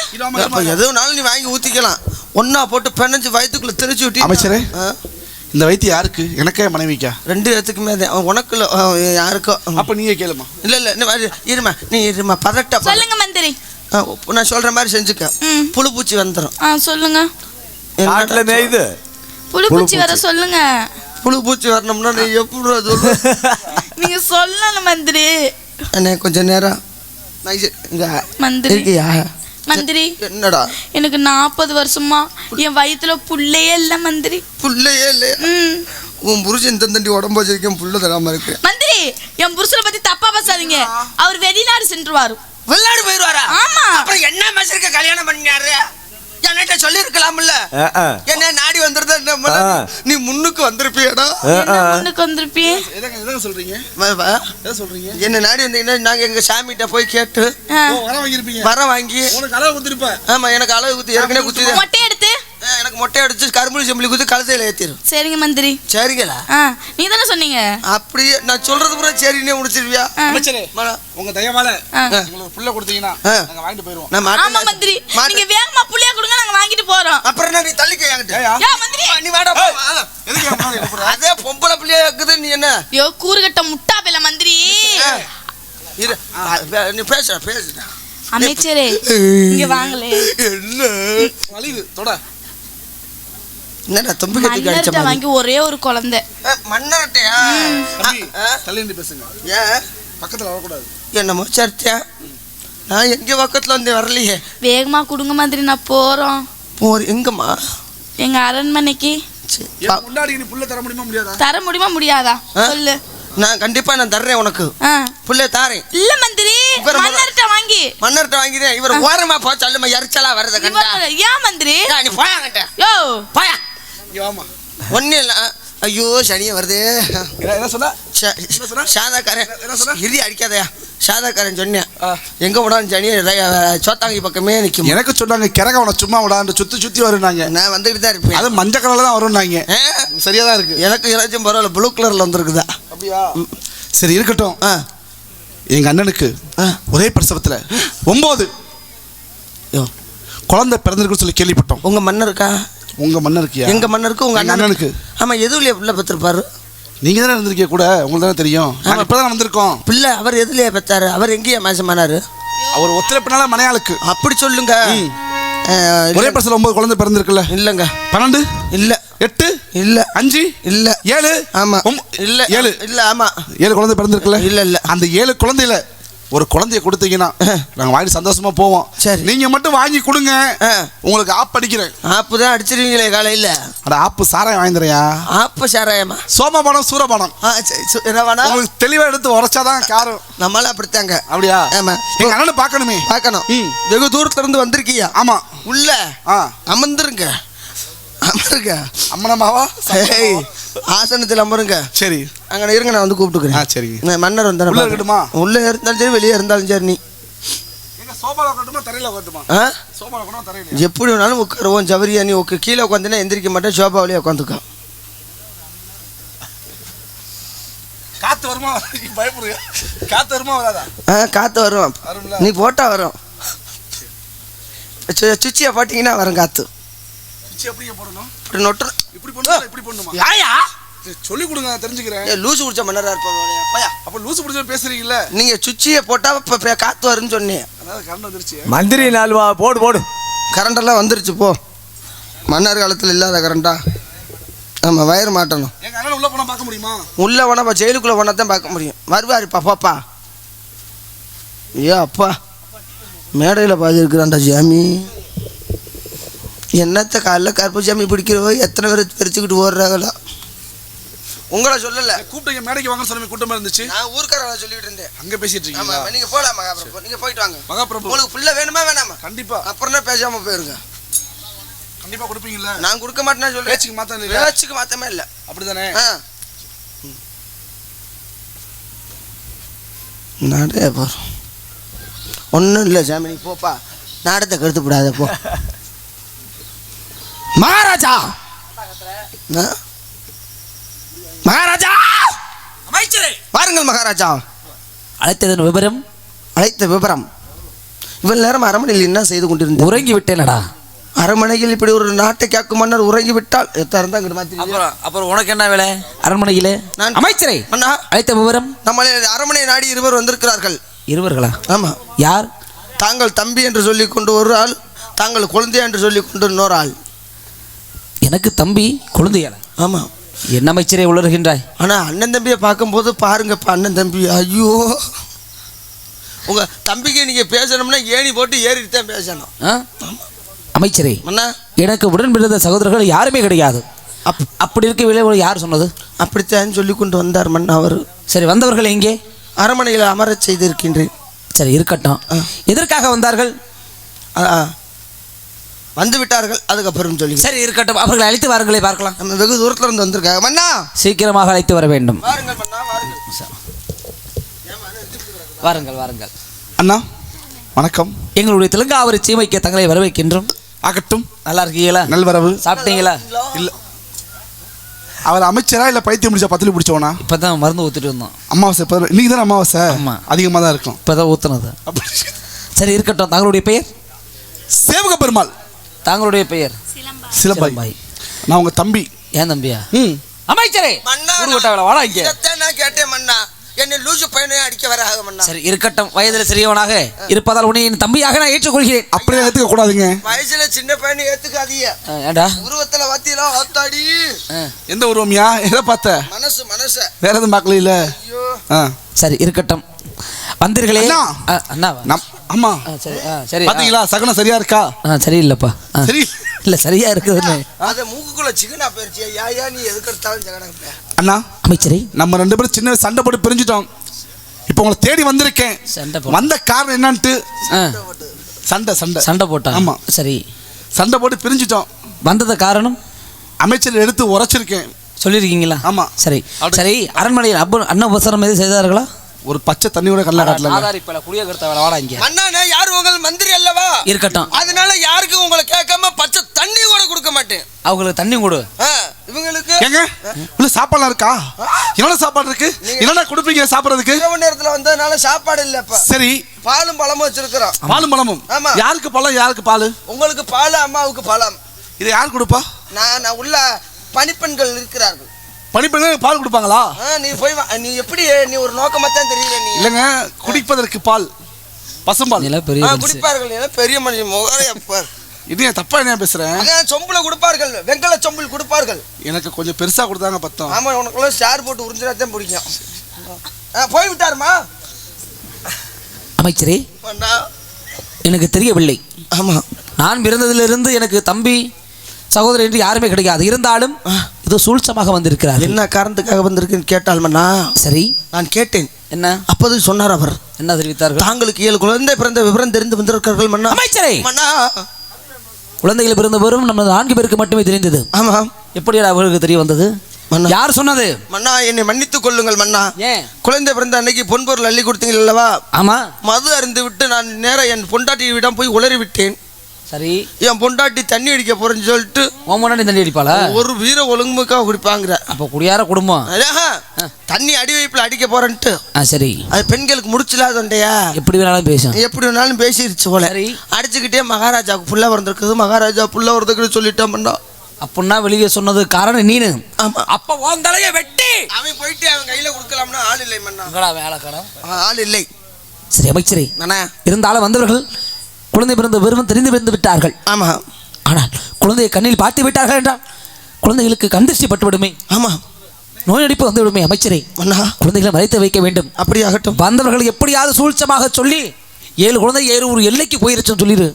அப்ப எதுனாலும் நீ வாங்கி ஊத்திக்கலாம். ஒன்னா போட்டு பெண்ணஞ்சு வயிற்றுக்குள்ள திணிச்சு விட்டு. அமைச்சரே, இந்த வைத்தியம் யாருக்கு? எனக்கே மனைவிக்கா? 2 பேத்துக்குமே உனக்கு யாருக்கோ. அப்ப நீங்க கேளுமா. இல்ல இருமா, நீ இருமா, பதட்ட. சொல்லுங்க மந்திரி. நான் சொல்ற மாதிரி செஞ்சுக்க. புழு பூச்சி வந்துடும். சொல்லுங்க. காட்டுல நெய்து புழு பூச்சி வர சொல்லுங்க. புழு பூச்சி வரணும்னா நீ எப்படி சொல்லு? நீங்க சொல்லணும் மந்திரி. அண்ணே கொஞ்ச நேரம் மந்திரி. இருக்கியா? மந்திரி, என்னடா? எனக்கு 40 வருஷமா என் வயித்துல புள்ளையே இல்ல மந்திரி. புள்ளையே இல்லையா? உன் புருஷன் இந்த தண்டி உடம்பு வச்சிருக்கேன், புள்ள தராம இருக்கு. மந்திரி, என் புருஷனை பத்தி தப்பா பேசாதீங்க. அவர் வெளிநாடு சென்றுவாரு. வெளிநாடு போயிருவாரா? ஆமா. அப்புறம் என்ன மசருக்கு கல்யாணம் பண்ணினாரு? என்கிட்ட சொல்லி இருக்கலாம்ல. என்ன நாடி வந்திருந்தா நீ முன்னுக்கு வந்திருப்பியடா. முன்னுக்கு வந்திருப்பியே. எதங்க சொல்றீங்க? எதை சொல்றீங்க? என்ன நாடி வந்தீங்கன்னா நாங்க எங்க சாமிகிட்ட போய் கேட்டு வர வாங்கி உனக்கு அளவு குத்திருப்ப. ஆமா, எனக்கு அளவு குத்தி ஏற்கனவே குத்தி மொட்டை எடுத்து எனக்கு மொட்டை அடிச்சு கரும்புலி செம்புலி குத்தி கழுத்தையில ஏத்திரும். சரிங்க மந்திரி. சரிங்களா? நீ தானே சொன்னீங்க. அப்படியே நான் சொல்றது பூரா சரின்னே முடிச்சிருவியா? அமைச்சரே, உங்க தயவால உங்களுக்கு புள்ள கொடுத்தீங்கன்னா நாங்க வாங்கிட்டு போயிடுவோம். ஆமா மந்திரி, நீங்க வேகமா புள்ளையா கொடுங்க, நாங்க வாங்கிட்டு போறோம். அப்புறம் நீ தள்ளிக்க என்கிட்ட. யா மந்திரி, நீ வாடா. அதே பொம்பளை புள்ளையா இருக்குது. நீ என்ன யோ கூறுகட்ட முட்டா பேல மந்திரி. இரு, நீ பேசுடா. அமைச்சரே இங்க வாங்களே. என்ன வலிது தொட. என்னடா தும்பி கட்டி கடிச்ச மன்னர்ட்ட வாங்கி ஒரே ஒரு குழந்தை. மன்னர்ட்டயா? தள்ளி நின்னு பேசுங்க. ஏன் பக்கத்துல வரக்கூடாது? என்னமோ சர்ச்சா. நான் எங்க பக்கத்துல வந்து வரலையே. வேகமா கொடுங்க மந்திரி, நான் போறோம். எங்கம்மா? எங்க அரண்மனைக்கு. முன்னாடி நீ புள்ள தர முடியுமா முடியாதா? தர முடியுமா முடியாதா சொல்லு. நான் கண்டிப்பா நான் தர்றேன் உனக்கு. புள்ள தாரேன். இல்ல மந்திரி, மன்னர்ட்ட வாங்கி. மன்னர்ட்ட வாங்கிதே. இவர் ஓரமா போ சொல்லுமா, எரிச்சலா வரத கண்டா. ஏன் மந்திரி? நீ போயாங்கட்ட. யோ போயா. ஆமா, ஒண்ணு இல்ல. ஐயோ சனியே வருது. என்ன சொன்னா? சாதாக்காரன் இறுதி அடிக்காதயா. சாதாக்காரன் சொன்னேன். எங்க விடான்னு சனி சோத்தாங்கி பக்கமே நிற்கும். எனக்கு சொன்னாங்க கிறக உன சும்மா விடாண்டு சுத்தி வருனாங்க. நான் வந்துகிட்டு தான் இருப்பேன். அது மஞ்சள் கலர்ல தான் வரும்னாங்க. சரியா தான் இருக்கு. எனக்கு ஏதாச்சும் பரவாயில்ல, ப்ளூ கலர்ல வந்துருக்குதா? அப்படியா? சரி இருக்கட்டும். எங்க அண்ணனுக்கு ஒரே பிரசவத்துல 9 குழந்தை பிறந்திருக்குன்னு சொல்லி கேள்விப்பட்டோம். உங்க மன்னருக்கா? உங்க மன்னருக்கு? எங்க மன்னருக்கு உங்க அண்ணனுக்கு. ஆமா, எதுலயே பிள்ளை பெற்றிருப்பாரு? நீங்க தானே இருந்திருக்கீங்க கூட, உங்களுக்கு தானே தெரியும். நாங்க இப்பதான் வந்திருக்கோம். பிள்ளை அவர் எதுலயே பெற்றாரு? அவர் எங்கேயே மாசமானாரு? அவர் ஒத்துழைப்பினால மனையாளுக்கு. அப்படி சொல்லுங்க. ஒரே பிரசவம் 9 குழந்தை பிறந்திருக்குல்ல? இல்லங்க. 12 இல்ல. 8 இல்ல. 5 இல்ல. 7 ஆமா. இல்ல 7 இல்ல. ஆமா 7 குழந்தை பிறந்திருக்குல்ல? இல்ல இல்ல. அந்த 7 குழந்தையில ஒரு குழந்தைய கொடுத்தீங்கன்னா நாங்க வாங்கி சந்தோஷமா போவோம். சரி, நீங்க மட்டும் வாங்கி கொடுங்க. உங்களுக்கு ஆப் அடிக்கிறேன். ஆப்பு தான் அடிச்சிருவீங்களே காலையில. அட ஆப்பு சாராயம் வாங்கிடுறியா? ஆப்பு சாராயமா? சோமபானம் சூரபானம். என்ன வேணா உங்களுக்கு தெளிவா எடுத்து உரைச்சாதான் காரம். நம்மளால அப்படித்தாங்க. அப்படியா? ஆமா. எங்க அண்ணனை பார்க்கணுமே. பார்க்கணும். வெகு தூரத்துல இருந்து வந்திருக்கியா? ஆமா. உள்ள அமர்ந்துருங்க. அமருங்க. அம்மனமாவா? ஆசனத்தில் அமருங்க. சரி, அங்கே இருங்க, நான் வந்து கூப்பிட்டுக்கிறேன். சரி. மன்னர் வந்தாரு. உள்ள இருக்கட்டுமா? உள்ள இருந்தாலும் சரி, வெளியே இருந்தாலும் சரி. நீ எப்படி வேணாலும் உட்காருவோம். ஜவரியா நீ கீழே உட்காந்துனா எந்திரிக்க மாட்டேன். சோபாவிலேயே உட்காந்துக்கோ. காத்து வருமா? பயப்படுறியா? காத்து வருமா வராதா? காத்து வரும். நீ போட்டா வரும். சுச்சியை போட்டிங்கன்னா வரும் காத்து. எப்படியே போடணும்? இப்படி நொட்டு. இப்படி போடணும். இப்படி போடணுமா? யாயா சொல்லி கொடுங்க, நான் தெரிஞ்சுக்கிறேன். லூசு குடிச்ச மன்னரா இருப்பாங்க. அப்ப லூசு பிடிச்ச பேசுறீங்கல்ல? நீங்க சுச்சியை போட்டா இப்ப காத்து வரும்னு சொன்னீங்க. அதாவது கரண்ட் வந்துருச்சு. மந்திரி நால்வா போடு. கரண்ட் எல்லாம் வந்துருச்சு போ. மன்னர் காலத்துல இல்லாத கரண்டா? ஆமா, வயர் மாட்டணும். எங்க அண்ணன் உள்ள போனா பார்க்க முடியுமா? உள்ள போனா ஜெயிலுக்குள்ள போனா தான் பார்க்க முடியும். வருவாருப்பா. பாப்பா. ஐயோ அப்பா, மேடையில் பாதி இருக்கிறான்டா சாமி. என்னத்த காலைல கருப்பு சாமி பிடிக்கிறவோ எத்தனை பேர் பிரிச்சுக்கிட்டு ஓடுறாங்களா? உங்களை சொல்லல, கூப்பிட்டு மேடைக்கு வாங்க சொன்ன கூட்டமா இருந்துச்சு. நான் ஊர்க்காரங்களை சொல்லிட்டு இருந்தேன். அங்க பேசிட்டு இருக்கீங்க. நீங்க போலாம் மகாபிரபு, நீங்க போயிட்டு வாங்க. மகாபிரபு, உங்களுக்கு புள்ள வேணுமா வேணாமா? கண்டிப்பா. அப்புறம் தான் பேசாம போயிருங்க. கண்டிப்பா கொடுப்பீங்கல்ல? நான் கொடுக்க மாட்டேன்னு சொல்றேன். பேச்சுக்கு மாத்தம் இல்ல. பேச்சுக்கு மாத்தமே இல்ல. அப்படிதானே? நடே பாரு. ஒன்றும் இல்லை சாமி, நீ போப்பா, நாடத்தை கருத்து விடாத போ. மகாராஜா, மகாராஜா, அமைச்சரே வாருங்கள் மகாராஜா. அழைத்ததன் விவரம்? அழைத்த விவரம், இவ்வளவு நேரம் அரண்மனையில் என்ன செய்து கொண்டிருந்தேன்? உறங்கி விட்டேனடா. அரண்மனையில் இப்படி ஒரு நாட்டை காக்கும் மன்னர் உறங்கி விட்டால் எத்தாரம் தான் மாற்றி. அப்புறம் உனக்கு என்ன வேலை அரண்மனையிலே நான் அமைச்சரே அண்ணா, அழைத்த விவரம்? நம்ம அரண்மனை நாடி இருவர் வந்திருக்கிறார்கள். இருவர்களா? ஆமா. யார்? தாங்கள் தம்பி என்று சொல்லி கொண்டு ஒரு ஆள், தாங்கள் குழந்தை என்று சொல்லி கொண்டு இன்னொரு ஆள். எனக்கு தம்பி குழந்தையாள? ஆமா. என்ன அமைச்சரே உளறுகின்றாய்? ஆனா அண்ணன் தம்பியை பார்க்கும்போது பாருங்கப்பா, அண்ணன் தம்பி, ஐயோ, உங்க தம்பிக்கு நீங்க பேசணும்னா ஏணி போட்டு ஏறிட்டு தான் பேசணும். அமைச்சரே, அண்ணா, எனக்கு உடன் பிறந்த சகோதரர்கள் யாருமே கிடையாது. அப்படி இருக்க விளைவு யார் சொன்னது? அப்படித்தான் சொல்லி கொண்டு வந்தார் மன்னா அவர். சரி, வந்தவர்கள் எங்கே? அரண்மனையில் அமரச் செய்திருக்கின்றேன். சரி, இருக்கட்டும். எதற்காக வந்தார்கள்? வந்து விட்டார்கள், அதுக்கப்புறம் சொல்லி. சரி, இருக்கட்டும். அவர்களை அழைத்து வாருங்களே, பார்க்கலாம். நம்ம வெகு தூரத்துல இருந்து வந்திருக்காங்க மன்னா. சீக்கிரமாக அழைத்து வர வேண்டும். வாருங்கள் மன்னா, வாருங்கள். வாருங்கள், வாருங்கள். அண்ணா வணக்கம். எங்களுடைய தெலுங்காவரி சீமைக்கு தங்களை வரவேற்கின்றோம். ஆகட்டும். நல்லா இருக்கீங்களா? நல்வரவு. சாப்பிட்டீங்களா? இல்லை, அவர் அமைச்சரா இல்லை பைத்தியம் முடிச்சா பத்திரி பிடிச்சவனா? இப்பதான் மருந்து ஊத்திட்டு வந்தோம். அமாவாசை இப்போ இன்னைக்கு தானே அமாவாசை. ஆமா, அதிகமாக தான் இருக்கும். இப்பதான் ஊத்துனது. சரி, இருக்கட்டும். தங்களுடைய பெயர்? சேவக பெருமாள். தங்களுடைய பெயர்? சிலம்பாய். நான் உங்க தம்பி. ஏன் தம்பியா? அமைச்சரே மன்னா, வாடா இங்க. இதைத்தான் நான் கேட்டேன் மன்னா, என்னை லூசு பையனையும் அடிக்க வர ஆக மன்னா. சரி, இருக்கட்டும். வயதில் சிறியவனாக இருப்பதால் உன்னை என் தம்பியாக நான் ஏற்றுக்கொள்கிறேன். அப்படியே ஏற்றுக்க கூடாதுங்க. வயசுல சின்ன பையனை ஏத்துக்காதீங்க. ஏண்டா? உருவத்துல வாத்தியெல்லாம் ஆத்தாடி. எந்த உருவமியா? எதை பார்த்த? மனசு மனசு வேற எதுவும் பார்க்கல. இல்ல. சரி, இருக்கட்டும். வந்தீர்களே அண்ணாவா? ஆமா. சரி, சரி. பாத்தீங்களா சகுனம் சரியா இருக்கா? சரி இல்லப்பா. சரி இல்ல, சரியா இருக்குதுன்னு. அத மூக்குக்குள்ள சிக்கனா போயிருச்சு. யா நீ எதுக்கு எடுத்தாலும் ஜெகனங்க. அண்ணா அமைச்சரே, நம்ம ரெண்டு பேரும் சின்ன சண்டை போட்டு பிரிஞ்சிட்டோம். இப்போ உங்களை தேடி வந்திருக்கேன். வந்த காரணம் என்னன்ட்டு சண்டை சண்டை சண்டை போட்டா? ஆமா. சரி, சண்டை போட்டு பிரிஞ்சிட்டோம். வந்தது காரணம்? அமைச்சர் எடுத்து உரைச்சிருக்கேன். சொல்லியிருக்கீங்களா? ஆமா. சரி சரி. அரண்மனையில் அன்னபசரம் எது செய்தார்களா? ஒரு பச்சை தண்ணியோட கல்ல காட்டல. குடிய கருத்த வாடா இங்க. அண்ணா, யார் உங்கள் மந்திரி அல்லவா? இருக்கட்டும். அதனால யாருக்கும் உங்களை கேட்காம பச்சை தண்ணி கூட கொடுக்க மாட்டேன். அவங்களுக்கு தண்ணி கொடு. இவங்களுக்கு ஏங்க உள்ள சாப்பாடுலாம் இருக்கா? என்னென்ன சாப்பாடு இருக்கு? என்னென்ன கொடுப்பீங்க சாப்பிடுறதுக்கு? இரவு நேரத்துல வந்ததுனால சாப்பாடு இல்லப்பா. சரி, பாலும் பழமும் வச்சிருக்கிறோம். பாலும் பழமும். ஆமா. யாருக்கு பழம், யாருக்கு பால்? உங்களுக்கு பால், அம்மாவுக்கு பழம். இதை யார் கொடுப்பா? நான் உள்ள பணிப்பெண்கள் இருக்கிறார்கள். பணிப்பெண்கள் பால் கொடுப்பாங்களா? நீ போய் நீ எப்படி நீ ஒரு நோக்கமா தான் தெரியல. நீ இல்லைங்க, குடிப்பதற்கு பால், பசும்பால் குடிப்பார்கள். பெரிய மனுஷன் முகரையப்பார். இது தப்பா என்ன பேசுறேன்? சொம்புல கொடுப்பார்கள், வெங்கல சொம்பில் கொடுப்பார்கள். எனக்கு கொஞ்சம் பெருசா கொடுத்தாங்க பத்தம். ஆமா, உனக்குள்ள ஸ்டார் போட்டு உறிஞ்சினாதான் பிடிக்கும். போய் விட்டாருமா? அமைச்சரே, எனக்கு தெரியவில்லை. ஆமா, நான் பிறந்ததிலிருந்து எனக்கு தம்பி சகோதரர் என்று யாருமே கிடையாது. இருந்தாலும் இது சூழ்ச்சமாக வந்திருக்கிறார். என்ன காரணத்துக்காக வந்திருக்குன்னு கேட்டால் மன்னா. சரி, நான் கேட்டேன். என்ன? அப்போது சொன்னார் அவர். என்ன தெரிவித்தார்கள்? தாங்களுக்கு 7 குழந்தை பிறந்த விவரம் தெரிந்து வந்திருக்கிறார்கள் மன்னா. அமைச்சரே, மன்னா, குழந்தைகள் பிறந்த வரும் நம்ம 4 பேருக்கு மட்டுமே தெரிந்தது. ஆமா. எப்படி அவர்களுக்கு தெரிய வந்தது? யார் சொன்னது? மன்னா, என்னை மன்னித்துக் கொள்ளுங்கள் மன்னா. ஏன்? குழந்தை பிறந்த அன்னைக்கு பொன்பொருள் அள்ளி கொடுத்தீங்க அல்லவா? ஆமா. மது அருந்து விட்டு நான் நேரம் என் பொண்டாட்டியிடம் போய் உளறி விட்டேன். சரி, என் பொண்டாட்டி தண்ணி அடிக்க போறேன்னு சொல்லிட்டு ஓமனாடி தண்ணி அடிப்பாளா? ஒரு வீர ஒழுங்குமுக்காக குடிப்பாங்கிற. அப்போ குடியார குடும்பம் தண்ணி அடி வைப்புல அடிக்க போறேன்ட்டு. சரி, அது பெண்களுக்கு முடிச்சில்லாதோண்டையா? எப்படி வேணாலும் பேசும். எப்படி வேணாலும் பேசிருச்சு போல. அடிச்சுக்கிட்டே மகாராஜாவுக்கு புள்ள வந்திருக்குது, மகாராஜா புள்ள வரதுக்குன்னு சொல்லிட்டோம் பண்ணா. அப்படின்னா வெளியே சொன்னது காரணம் நீனு. ஆமா. அப்ப உன் தலைய வெட்டி அவன் போயிட்டு அவன் கையில கொடுக்கலாம்னா ஆள் இல்லை மன்னா. வேலைக்காரன் ஆள் இல்லை. சரி அமைச்சரே, இருந்தாலும் வந்தவர்கள் குழந்தை பிறந்த விரும்பம் தெரிந்து பிறந்து விட்டார்கள். ஆமா. ஆனால் குழந்தையை கண்ணில் பார்த்து விட்டார்கள் என்றால் குழந்தைகளுக்கு கண்திருஷ்டி பட்டு விடுமே. ஆமா, நோய் அடிப்பு வந்து விடுமே. அமைச்சரே, குழந்தைகளை மறைத்து வைக்க வேண்டும். அப்படி ஆகட்டும். வந்தவர்கள் எப்படியாவது சூழ்ச்சமாக சொல்லி 7 குழந்தை 7 ஒரு எல்லைக்கு போயிருச்சுன்னு சொல்லிடு.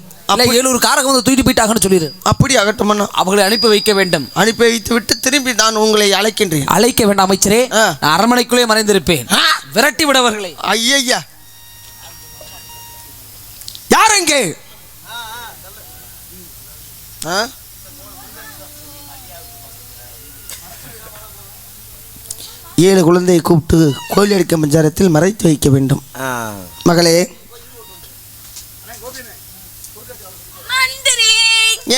7 காரகம் வந்து தூக்கிட்டு போயிட்டாங்கன்னு சொல்லிடு. அப்படி ஆகட்டும் மன்னா. அவர்களை அனுப்பி வைக்க வேண்டும். அனுப்பி வைத்து விட்டு திரும்பி நான் உங்களை அழைக்கின்றேன். அழைக்க வேண்டாம் அமைச்சரே, நான் அரண்மனைக்குள்ளே மறைந்திருப்பேன். விரட்டி விடவர்களை. ஐயா, யார் எங்கே? 7 குழந்தையை கூப்பிட்டு கோயில் அடிக்க மஞ்சாரத்தில் மறைத்து வைக்க வேண்டும். மகளே,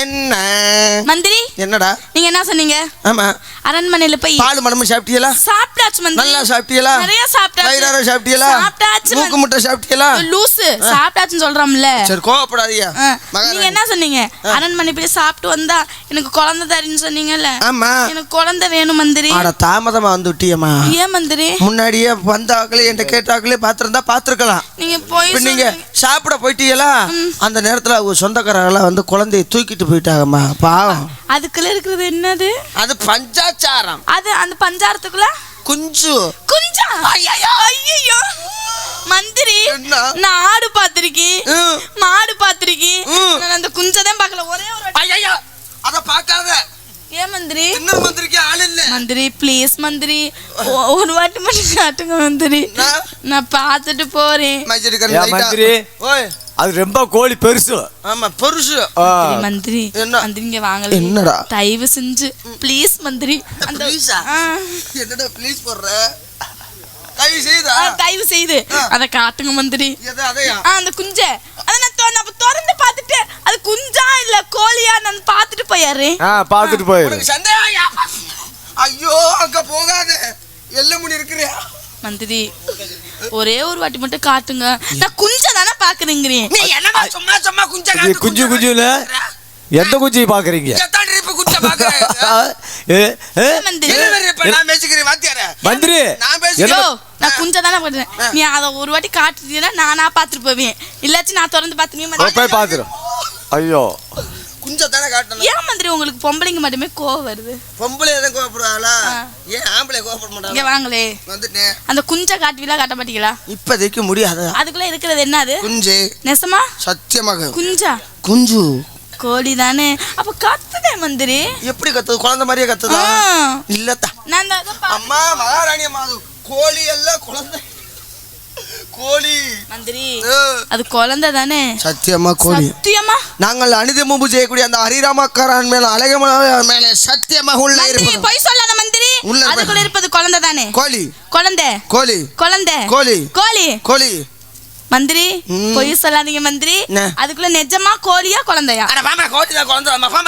என்ன மந்திரி என்னடா நீங்க என்ன சொன்னீங்க? ஆமா அரண்மனையில போய் பால் மடம்பு சாப்பிட்டீங்களா? சாப்பிட்டாச்சு மந்திரி. நல்லா சாப்பிட்டீங்களா? நிறைய சாப்பிட்டாச்சு. வயிறார சாப்பிட்டீங்களா? சாப்பிட்டாச்சு. மூக்கு முட்டை சாப்பிட்டீங்களா? லூசு சாப்பிட்டாச்சுன்னு சொல்றோம்ல. சரி கோவப்படாதீயா. நீங்க என்ன சொன்னீங்க? அரண்மனை போய் சாப்பிட்டு வந்தா எனக்கு குழந்தை தரேன்னு சொன்னீங்கல்ல. ஆமா எனக்கு குழந்தை வேணும் மந்திரி. ஆட தாமதமா வந்து விட்டியம்மா. ஏன் மந்திரி? முன்னாடியே வந்தாக்களே என்கிட்ட கேட்டாக்களே பாத்திருந்தா பாத்துருக்கலாம். நீங்க போய் இப்ப நீங்க சாப்பிட போயிட்டீங்களா? அந்த நேரத்துல அவங்க சொந்தக்காரங்களாம் வந்து குழந்தைய தூக்கிட்டு போயிட்டாங்கம்மா. பாவம். அதுக்குள்ள இருக்கிறது என்னது? அது பஞ்சாச்சாரம். அது அந்த பஞ்சாரத்துக்குள்ள குஞ்சு குஞ்சா? ஐயோ மந்திரி என்ன? நான் ஆடு பாத்திருக்கேன், மாடு பாத்திருக்கேன், நான் அந்த குஞ்சதான் பார்க்கல. ஒரே ஒரு ஐயோ அத பார்க்காத. ஏன் மந்திரி? இன்னொரு மந்திரிக்கு ஆள் இல்ல. மந்திரி ப்ளீஸ் மந்திரி ஒரு வாட்டி மட்டும் காட்டுங்க மந்திரி. நான் பார்த்துட்டு போறேன். மந்திரி அது ரொம்ப கோழி பெருசு. ஆமா பெருசு மந்திரி. என்ன? மந்திரி இங்க வாங்கல. என்னடா? தயவு செஞ்சு ப்ளீஸ் மந்திரி. அந்த என்னடா ப்ளீஸ் போடுற? தயவு செய்து அத காட்டுங்க மந்திரி. அந்த குஞ்ச அத நான் திறந்து பார்த்துட்டு அது குஞ்சா இல்ல கோழியா நான் பார்த்துட்டு போயாரு. பார்த்துட்டு போயிரு. ஐயோ அங்க போகாத. எல்லாம் முடி இருக்கிறியா மந்திரி? ஒரே ஒரு வாட்டி மட்டும் காட்டுங்க. நான் குஞ்ச தானே பாக்குறேங்கிறேன். நீ என்னடா சும்மா சும்மா குஞ்ச காட்டு. குஞ்சு குஞ்சுல எந்த குஞ்சி பாக்குறீங்க? மந்திரி நான் குஞ்ச தானே பாக்குறேன். நீ அத ஒரு வாட்டி காட்டுறீங்கன்னா நானா பாத்துட்டு போவேன். இல்லாச்சு நான் திறந்து பாத்துனீங்க போய் பாத்துறோம். ஐயோ குஞ்ச தானே காட்டணும். ஏன் மந்திரி உங்களுக்கு பொம்பளைங்க மட்டுமே கோவம் வருது? பொம்பளை எல்லாம் கோவப்படுவாங்களா? ஏன் ஆம்பளை கோவப்பட மாட்டாங்க? இங்க வாங்களே. வந்துட்டேன். அந்த குஞ்ச காட்டுவீங்களா காட்ட மாட்டீங்களா? இப்போதைக்கு முடியாது. அதுக்குள்ள இருக்கிறது என்னது? குஞ்சு. நெசமா? சத்தியமாக குஞ்சா? குஞ்சு கோழி தானே. அப்ப கத்துதே மந்திரி. எப்படி கத்துது? குழந்தை மாதிரியே கத்துதா? இல்லத்தா. நான் அம்மா மகாராணி அம்மா கோழி எல்லாம் குழந்தை. கோழி மந்திரி அது குழந்தை தானே? சத்தியமா கோழி. சத்தியமா நாங்கள் அனிதமும் செய்யக்கூடிய அந்த ஹரிராமக்காரன் மேல அழகமல மேல சத்தியமாக உள்ள இருப்பது. போய் சொல்லாத மந்திரி. அதுக்குள்ள இருப்பது குழந்தை தானே? கோழி. குழந்தை. கோழி. குழந்தை. கோழி. கோழி. கோழி. மந்திரி போய் சொல்லாதீங்க மந்திரி. அதுக்குள்ள நிஜமா கோழியா குழந்தையா? அட மாமா கோழி தான் குழந்தை. மாமா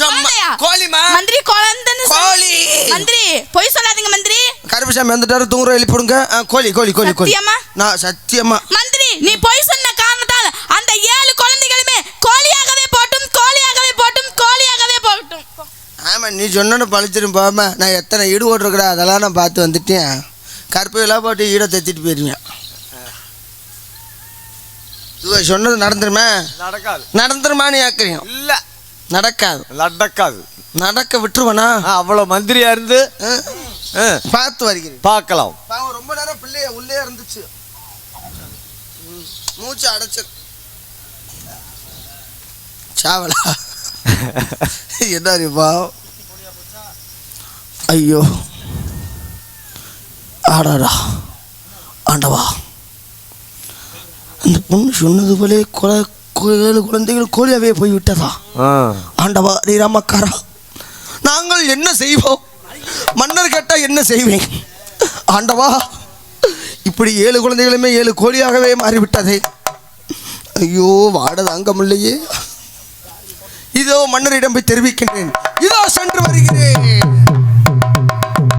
சும்மா கோழிமா. மந்திரி குழந்தைன்னு கோழி. மந்திரி போய் சொல்லாதீங்க மந்திரி. கருப்புசாமி வந்துட்டாரு தூங்குற எழுப்பிடுங்க. கோழி கோழி கோழி கோழி. சத்தியமா? நான் சத்தியமா. மந்திரி நீ போய் சொன்ன காரணத்தால் அந்த 7 குழந்தைகளுமே கோழியாகவே போட்டும் கோழியாகவே போட்டும் கோழியாகவே போட்டும். ஆமா நீ சொன்னு பழிச்சிரும் போமா. நான் எத்தனை ஈடு ஓட்டுருக்குறேன் அதெல்லாம் நான் பார்த்து வந்துட்டேன். கருப்பு எல்லாம் போட்டு ஈட தைச்சிட்டு போயிருவேன். சொன்னது நடந்துருமா? நடக்காது. நடந்துருமான்னு கேட்குறீங்க? இல்ல நடக்காது. நடக்காது. நடக்க விட்டுருவனா? அவ்வளவு மந்திரியா இருந்து பார்த்து வருகிறேன். பார்க்கலாம். ரொம்ப நேரம் பிள்ளைய உள்ளே இருந்துச்சு. மூச்சு அடைச்சு சாவலா என்னப்பா? ஐயோ ஆடாடா ஆண்டவா. அந்த பொண்ணு சொன்னது போலே 7 குழந்தைகள் கோழியாவே போய் விட்டதா? ஆண்டவா ஸ்ரீராமக்காரா நாங்கள் என்ன செய்வோம்? மன்னர் கேட்டா என்ன செய்வேன்? ஆண்டவா இப்படி 7 குழந்தைகளுமே 7 கோழியாகவே மாறிவிட்டதே. ஐயோ வாட தாங்க முடியலையே. இதோ மன்னரிடம் போய் தெரிவிக்கின்றேன். இதோ சென்று வருகிறேன்.